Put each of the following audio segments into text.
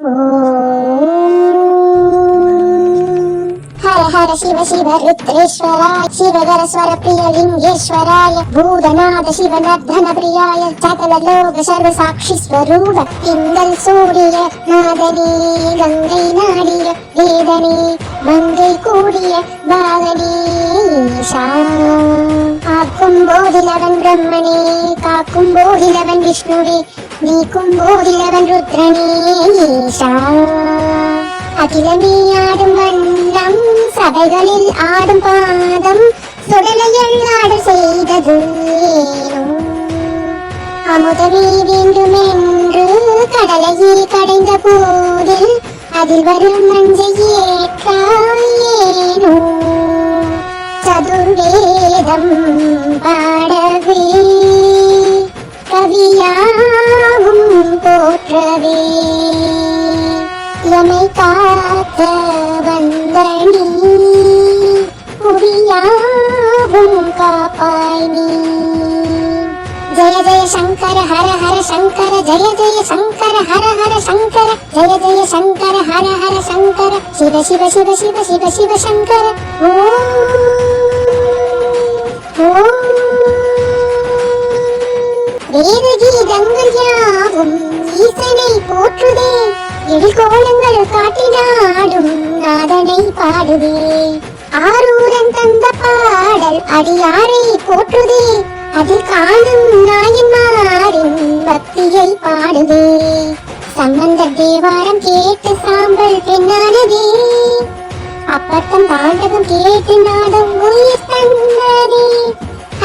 हर हर शिव शिव रुद्रेश्वराय शिवधर स्वर प्रिय लिंगेश्वराय भूतनाथ शिवनर्धन प्रियाय सकल लोक सर्व साक्षी स्वरूप तिंगल सूर्य नादने गंगै नाडिय वेदने मंगै கூடிய பாகனே ஆக்கும் போதிலவன் பிரம்மனே காக்கும் போதிலவன் விஷ்ணுவே நீக்கும் போதிலவன் ருத்ரனே அகிலமே ஆடும் வண்ணம் சபைகளில் ஆடும் பாதம் சுடலையில் ஆடு செய்தது அமுதமே வேண்டுமென்று கடலையில் கடைந்த போதில் அதில் வரும் நஞ்சை ஏற்றாயேனோ சதுர்வேதம் பாடவே கவியாவும் போற்றவே எமை காத்த வந்தனி புவியாவும் காப்பாய் நீ जय जय शंकर हर हर शंकर जय जय शंकर हर हर शंकर जय जय शंकर हर हर शंकर शिव शिव शिव शिव शिव शिव शंकर வேத கீதங்கள் யாவும் ஈசனை போற்றுதே எழில்கோலங்கள் காட்டினாடும் நாதனை பாடுதே ஆரூரன் தந்த பாடல் அடியாரை போற்றுதே அது காணும் நாயன்மாரின் பக்தியை பாடுதே சம்பந்தர் தேவாரம் கேட்டு சாம்பல் பெண்ணானதே அப்பத்தம் தாண்டகம் கேட்டு நாதம் உயிர் தந்ததே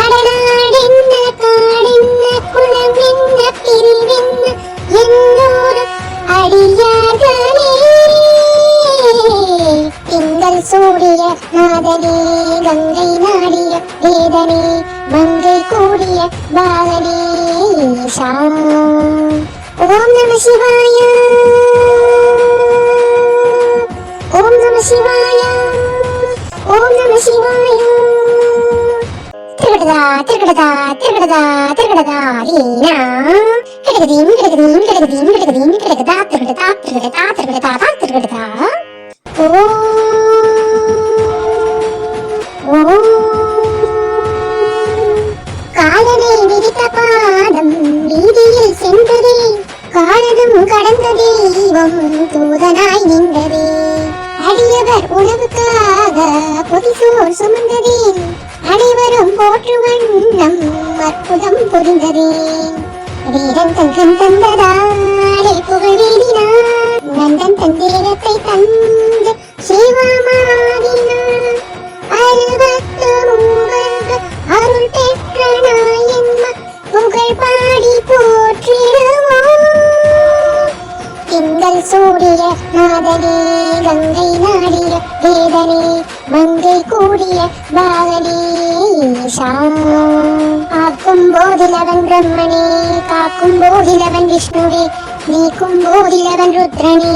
அடநாடென்ன காடென்ன குளம் என்ன பிரிவென்ன என்னோடு அடியார்களே திங்கள் சூடிய நாதனே கங்கை நாடிய வேதனே மங்கை கூடிய பாகனே ஓம் நம சிவாய ஓம் நம சிவாய ஓம் நம சிவாய திருகடதா திருகடதா திருகடதா திருகடதா வீணா கிடகதீம் கிடகதீம் கிடகதீம் கிடகதீம் கிடகதா திருகடதா திருகடதா திருகடதா திருகடதா காலனை விரித்த பாதம் வீதியில் சென்றதே காலனும் கடந்த தெய்வம் தூதனாய் நின்றதே அடியவர் உணவுக்காக பொதிசோர் சுமந்ததே அனைவரும் போற்று வண்ணம் அற்புதம் புரிந்ததே வீரன் தங்கன் தந்ததாலே புகழ் வேடினார் நந்தன் தந்தேகத்தை தந்து சிவமாடினார் அறுபத்து மூவர்க்கு அருள் பெற்ற நாயன்மா புகழ் பாடி போற்றிடுவோம் திங்கள் சூடிய நாதனே கங்கை நாடிய வேதனே மங்கை கூடிய பாகனே ஆக்கும் போதிலவன் பிரம்மனே காக்கும் போதிலவன் விஷ்ணுவே நீக்கும் போதிலவன் ருத்ரனே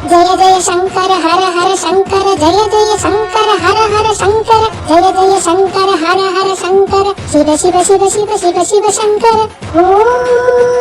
जय जय शंकर हर हर शंकर जय जय शंकर हर हर शंकर जय जय शंकर हर हर शंकर शिव शिव शिव शिव शिव शिव शंकर